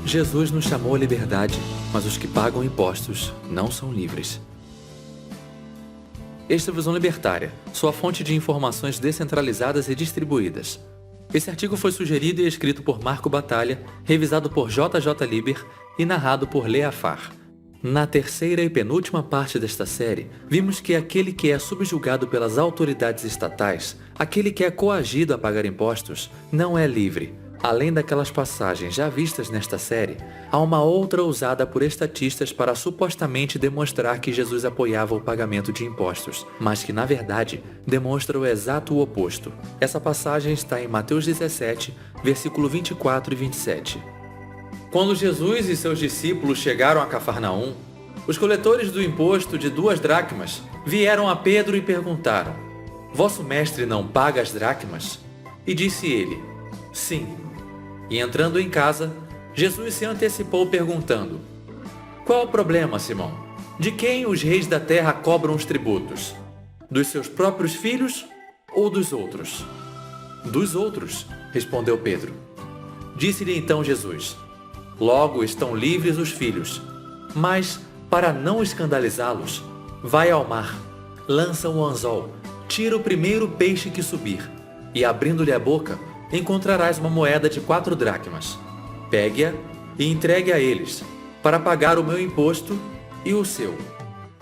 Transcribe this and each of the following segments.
Jesus nos chamou à liberdade, mas os que pagam impostos não são livres. Esta é a Visão Libertária, sua fonte de informações descentralizadas e distribuídas. Esse artigo foi sugerido e escrito por Marco Batalha, revisado por JJ Liber e narrado por Leafar. Na terceira e penúltima parte desta série, vimos que aquele que é subjugado pelas autoridades estatais, aquele que é coagido a pagar impostos, não é livre. Além daquelas passagens já vistas nesta série, há uma outra usada por estatistas para supostamente demonstrar que Jesus apoiava o pagamento de impostos, mas que na verdade demonstra o exato oposto. Essa passagem está em Mateus 17, versículo 24 e 27. Quando Jesus e seus discípulos chegaram a Cafarnaum, os coletores do imposto de 2 dracmas vieram a Pedro e perguntaram: "Vosso mestre não paga as dracmas?" E disse ele: "Sim." E entrando em casa, Jesus se antecipou perguntando: "Qual o problema, Simão? De quem os reis da terra cobram os tributos? Dos seus próprios filhos ou dos outros?" "Dos outros", respondeu Pedro. Disse-lhe então Jesus: "Logo estão livres os filhos, mas, para não escandalizá-los, vai ao mar, lança o anzol, tira o primeiro peixe que subir, e abrindo-lhe a boca, encontrarás uma moeda de 4 dracmas. Pegue-a e entregue a eles, para pagar o meu imposto e o seu."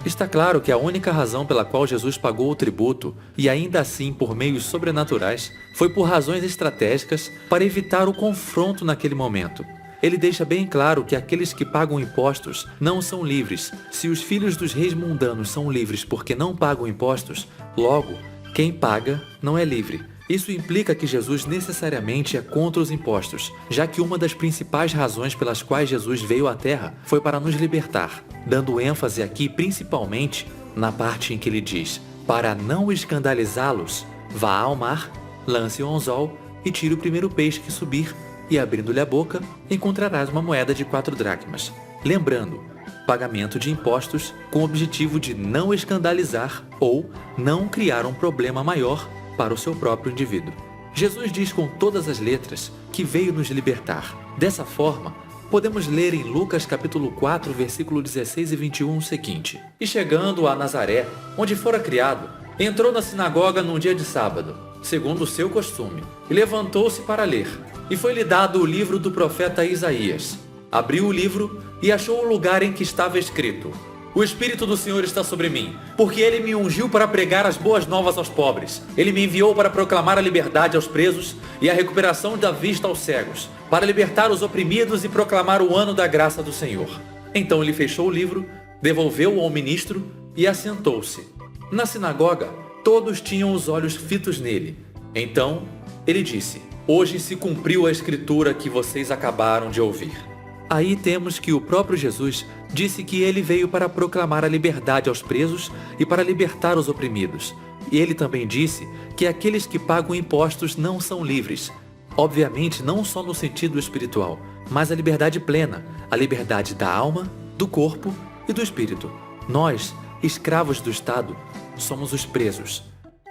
Está claro que a única razão pela qual Jesus pagou o tributo, e ainda assim por meios sobrenaturais, foi por razões estratégicas para evitar o confronto naquele momento. Ele deixa bem claro que aqueles que pagam impostos não são livres. Se os filhos dos reis mundanos são livres porque não pagam impostos, logo, quem paga não é livre. Isso implica que Jesus necessariamente é contra os impostos, já que uma das principais razões pelas quais Jesus veio à Terra foi para nos libertar, dando ênfase aqui principalmente na parte em que ele diz: "Para não escandalizá-los, vá ao mar, lance o anzol e tire o primeiro peixe que subir, e abrindo-lhe a boca, encontrarás uma moeda de 4 dracmas." Lembrando, pagamento de impostos com o objetivo de não escandalizar ou não criar um problema maior para o seu próprio indivíduo. Jesus diz com todas as letras que veio nos libertar. Dessa forma, podemos ler em Lucas capítulo 4, versículo 16 e 21 o seguinte: "E chegando a Nazaré, onde fora criado, entrou na sinagoga num dia de sábado, segundo o seu costume, e levantou-se para ler. E foi-lhe dado o livro do profeta Isaías. Abriu o livro e achou o lugar em que estava escrito: O Espírito do Senhor está sobre mim, porque Ele me ungiu para pregar as boas novas aos pobres. Ele me enviou para proclamar a liberdade aos presos e a recuperação da vista aos cegos, para libertar os oprimidos e proclamar o ano da graça do Senhor." Então ele fechou o livro, devolveu-o ao ministro e assentou-se. Na sinagoga, todos tinham os olhos fitos nele. Então ele disse: "Hoje se cumpriu a escritura que vocês acabaram de ouvir." Aí temos que o próprio Jesus disse que ele veio para proclamar a liberdade aos presos e para libertar os oprimidos. E ele também disse que aqueles que pagam impostos não são livres. Obviamente não só no sentido espiritual, mas a liberdade plena, a liberdade da alma, do corpo e do espírito. Nós, escravos do Estado, somos os presos.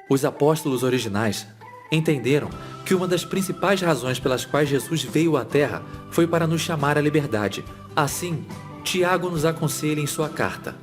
Os apóstolos originais entenderam que uma das principais razões pelas quais Jesus veio à Terra foi para nos chamar à liberdade. Assim, Tiago nos aconselha em sua carta: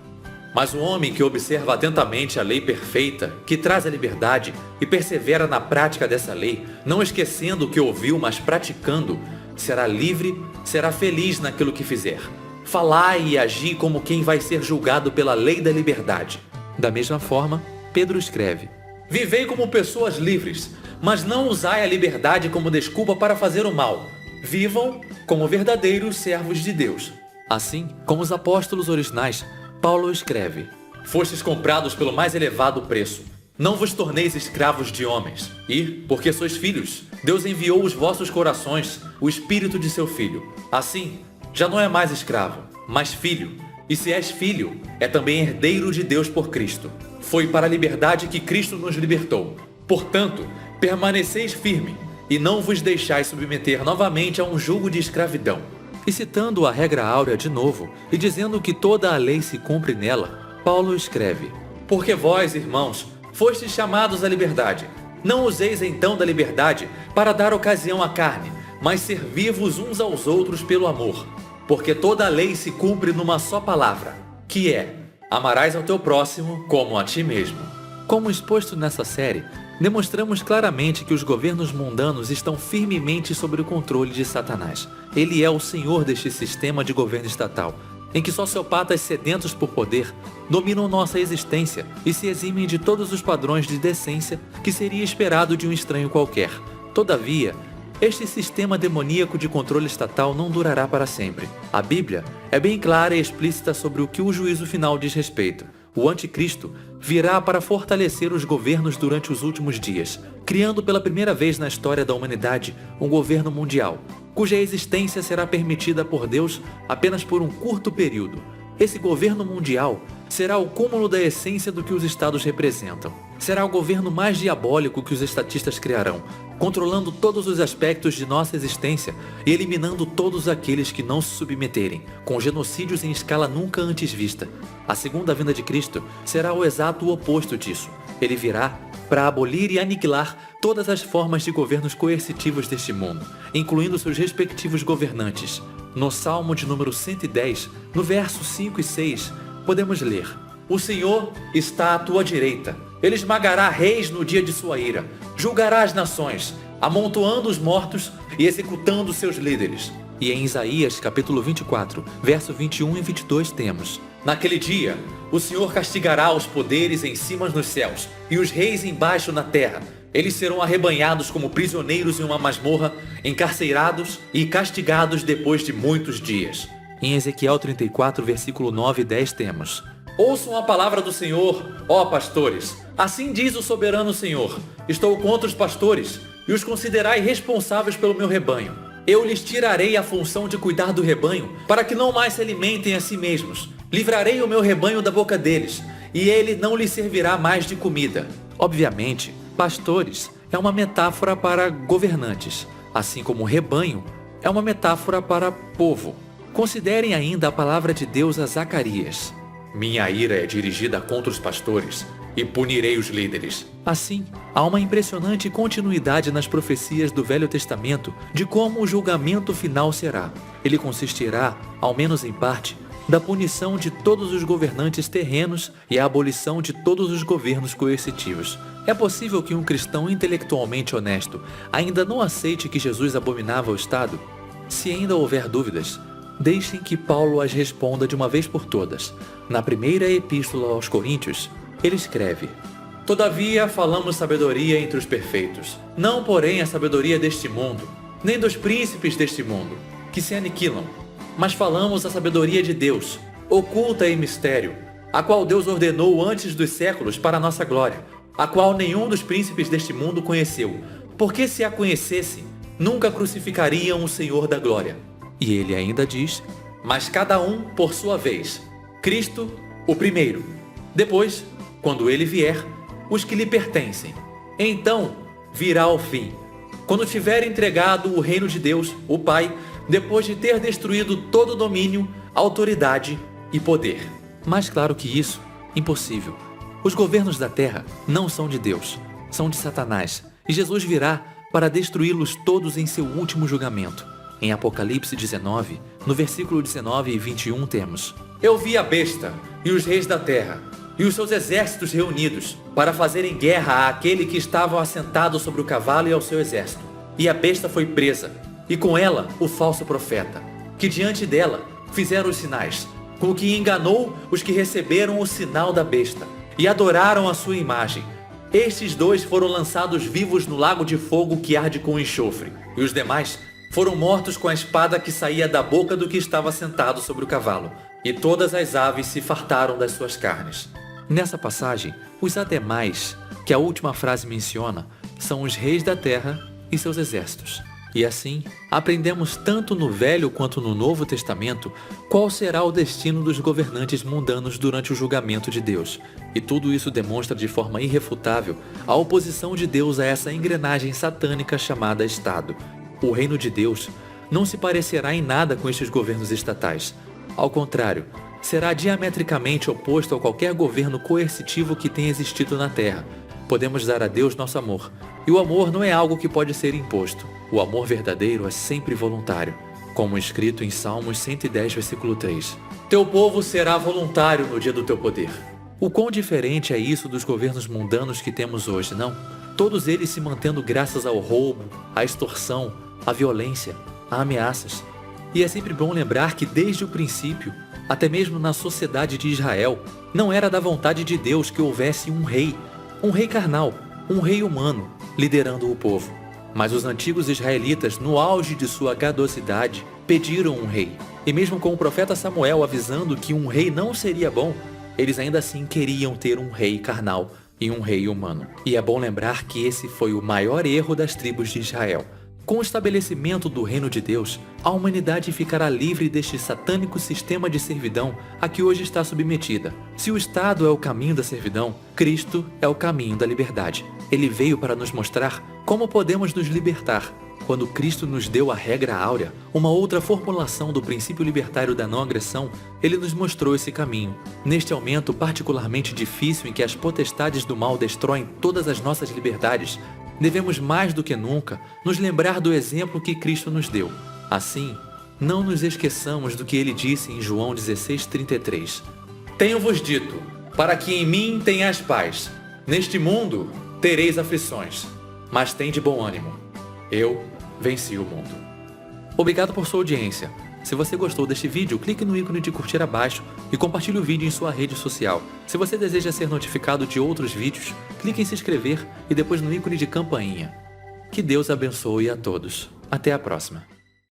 "Mas o homem que observa atentamente a lei perfeita, que traz a liberdade, e persevera na prática dessa lei, não esquecendo o que ouviu, mas praticando, será livre, será feliz naquilo que fizer. Falai e agi como quem vai ser julgado pela lei da liberdade." Da mesma forma, Pedro escreve: "Vivei como pessoas livres, mas não usai a liberdade como desculpa para fazer o mal. Vivam como verdadeiros servos de Deus." Assim como os apóstolos originais, Paulo escreve: "Fostes comprados pelo mais elevado preço. Não vos torneis escravos de homens. E, porque sois filhos, Deus enviou os vossos corações o Espírito de seu Filho. Assim, já não é mais escravo, mas filho. E se és filho, é também herdeiro de Deus por Cristo. Foi para a liberdade que Cristo nos libertou. Portanto, permaneceis firme e não vos deixais submeter novamente a um jugo de escravidão." E citando a regra áurea de novo, e dizendo que toda a lei se cumpre nela, Paulo escreve: "Porque vós, irmãos, fostes chamados à liberdade. Não useis então da liberdade para dar ocasião à carne, mas servi-vos uns aos outros pelo amor. Porque toda a lei se cumpre numa só palavra, que é: amarás ao teu próximo como a ti mesmo. Como exposto nessa série, demonstramos claramente que os governos mundanos estão firmemente sob o controle de Satanás. Ele é o senhor deste sistema de governo estatal, em que sociopatas sedentos por poder dominam nossa existência e se eximem de todos os padrões de decência que seria esperado de um estranho qualquer. Todavia, este sistema demoníaco de controle estatal não durará para sempre. A Bíblia é bem clara e explícita sobre o que o juízo final diz respeito. O anticristo virá para fortalecer os governos durante os últimos dias, criando pela primeira vez na história da humanidade um governo mundial, cuja existência será permitida por Deus apenas por um curto período. Esse governo mundial será o cúmulo da essência do que os estados representam. Será o governo mais diabólico que os estatistas criarão, controlando todos os aspectos de nossa existência e eliminando todos aqueles que não se submeterem, com genocídios em escala nunca antes vista. A segunda vinda de Cristo será o exato oposto disso. Ele virá para abolir e aniquilar todas as formas de governos coercitivos deste mundo, incluindo seus respectivos governantes. No Salmo de número 110, no verso 5 e 6, podemos ler: O Senhor está à tua direita. Ele esmagará reis no dia de sua ira. Julgará as nações, amontoando os mortos e executando seus líderes. E em Isaías, capítulo 24, verso 21 e 22 temos: Naquele dia, o Senhor castigará os poderes em cima nos céus e os reis embaixo na terra. Eles serão arrebanhados como prisioneiros em uma masmorra, encarcerados e castigados depois de muitos dias. Em Ezequiel 34, versículo 9 e 10 temos: Ouçam a palavra do Senhor, ó pastores. Assim diz o soberano Senhor: Estou contra os pastores e os considerai responsáveis pelo meu rebanho. Eu lhes tirarei a função de cuidar do rebanho, para que não mais se alimentem a si mesmos. Livrarei o meu rebanho da boca deles, e ele não lhes servirá mais de comida. Obviamente, pastores é uma metáfora para governantes, assim como rebanho é uma metáfora para povo. Considerem ainda a palavra de Deus a Zacarias: Minha ira é dirigida contra os pastores, e punirei os líderes. Assim, há uma impressionante continuidade nas profecias do Velho Testamento de como o julgamento final será. Ele consistirá, ao menos em parte, da punição de todos os governantes terrenos e a abolição de todos os governos coercitivos. É possível que um cristão intelectualmente honesto ainda não aceite que Jesus abominava o Estado? Se ainda houver dúvidas, deixem que Paulo as responda de uma vez por todas. Na primeira epístola aos Coríntios, ele escreve: Todavia falamos sabedoria entre os perfeitos, não porém a sabedoria deste mundo, nem dos príncipes deste mundo, que se aniquilam, mas falamos a sabedoria de Deus, oculta em mistério, a qual Deus ordenou antes dos séculos para a nossa glória, a qual nenhum dos príncipes deste mundo conheceu, porque se a conhecessem, nunca crucificariam o Senhor da glória. E ele ainda diz: Mas cada um por sua vez, Cristo o primeiro, depois, quando ele vier, os que lhe pertencem. Então virá o fim, quando tiver entregado o reino de Deus, o Pai, depois de ter destruído todo domínio, autoridade e poder. Mais claro que isso, impossível. Os governos da terra não são de Deus, são de Satanás, e Jesus virá para destruí-los todos em seu último julgamento. Em Apocalipse 19, no versículo 19 e 21 temos: Eu vi a besta e os reis da terra e os seus exércitos reunidos para fazerem guerra àquele que estava assentado sobre o cavalo e ao seu exército. E a besta foi presa, e com ela o falso profeta, que diante dela fizeram os sinais, com o que enganou os que receberam o sinal da besta e adoraram a sua imagem. Estes dois foram lançados vivos no lago de fogo que arde com enxofre, e os demais foram mortos com a espada que saía da boca do que estava sentado sobre o cavalo, e todas as aves se fartaram das suas carnes. Nessa passagem, os ademais, que a última frase menciona, são os reis da terra e seus exércitos. E assim, aprendemos tanto no Velho quanto no Novo Testamento qual será o destino dos governantes mundanos durante o julgamento de Deus. E tudo isso demonstra de forma irrefutável a oposição de Deus a essa engrenagem satânica chamada Estado. O reino de Deus não se parecerá em nada com estes governos estatais. Ao contrário, será diametricamente oposto a qualquer governo coercitivo que tenha existido na Terra. Podemos dar a Deus nosso amor, e o amor não é algo que pode ser imposto. O amor verdadeiro é sempre voluntário, como escrito em Salmos 110, versículo 3. Teu povo será voluntário no dia do teu poder. O quão diferente é isso dos governos mundanos que temos hoje, não? Todos eles se mantendo graças ao roubo, à extorsão, à violência, a ameaças. E é sempre bom lembrar que desde o princípio, até mesmo na sociedade de Israel, não era da vontade de Deus que houvesse um rei carnal, um rei humano, liderando o povo. Mas os antigos israelitas, no auge de sua gadosidade, pediram um rei. E mesmo com o profeta Samuel avisando que um rei não seria bom, eles ainda assim queriam ter um rei carnal e um rei humano. E é bom lembrar que esse foi o maior erro das tribos de Israel. Com o estabelecimento do reino de Deus, a humanidade ficará livre deste satânico sistema de servidão a que hoje está submetida. Se o Estado é o caminho da servidão, Cristo é o caminho da liberdade. Ele veio para nos mostrar como podemos nos libertar. Quando Cristo nos deu a regra áurea, uma outra formulação do princípio libertário da não agressão, ele nos mostrou esse caminho. Neste aumento particularmente difícil em que as potestades do mal destroem todas as nossas liberdades, devemos mais do que nunca nos lembrar do exemplo que Cristo nos deu. Assim, não nos esqueçamos do que ele disse em João 16:33. Tenho-vos dito, para que em mim tenhais paz. Neste mundo tereis aflições, mas tende bom ânimo. Eu venci o mundo. Obrigado por sua audiência. Se você gostou deste vídeo, clique no ícone de curtir abaixo e compartilhe o vídeo em sua rede social. Se você deseja ser notificado de outros vídeos, clique em se inscrever e depois no ícone de campainha. Que Deus abençoe a todos. Até a próxima.